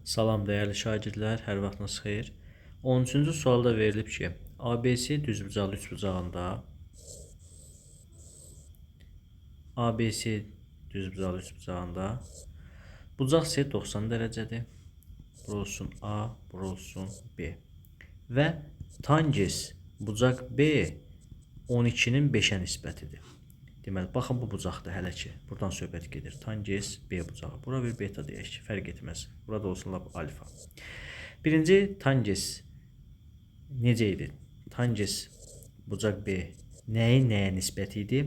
Salam dəyərli şagirdlər, hər vaxtınız xeyir. 13-cü sualda verilib ki, ABC düzbucaqlı üçbucağında bucaq C 90 dərəcədir. Bura olsun A, bura olsun B. Və tangens bucaq B 12-nin 5-ə nisbətidir. Deməli, baxın bu bucaqdır hələ ki. Buradan söhbət gedir. Tangens B bucağı. Bura bir beta deyək ki, fərq etməz. Burada olsun lap alfa. Birinci tangens necə idi? Tangens bucaq B nəyə nisbət idi?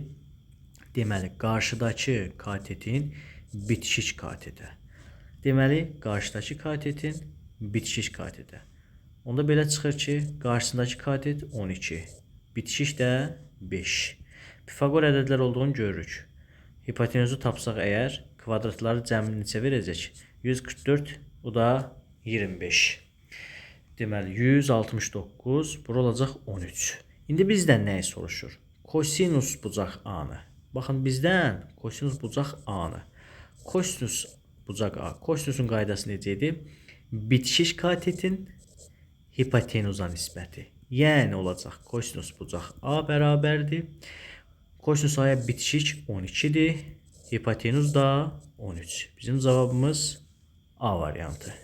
Deməli, qarşıdakı katetin bitişik katetə. Deməli, qarşıdakı katetin bitişik katetə. Onda belə çıxır ki, qarşısındakı katet 12, bitişik də 5. Pifaqor ədədlər olduğunu görürük. Hipotenuzu tapsaq əgər, kvadratları cəmini neçə verəcək? 144, bu da 25. Deməli, 169, bura olacaq 13. İndi bizdən nəyi soruşur? Kosinus bucaq A-nı. Baxın, bizdən kosinus bucaq A-nı. Kosinus bucaq A. Kosinusun qaydası necə idi? Bitişik katetin hipotenuza nisbəti. Yəni olacaq kosinus bucaq A bərabərdir. Kosinus A-ya bitişik 12'dir. Hipotenuz da 13. Bizim cevabımız A variantı.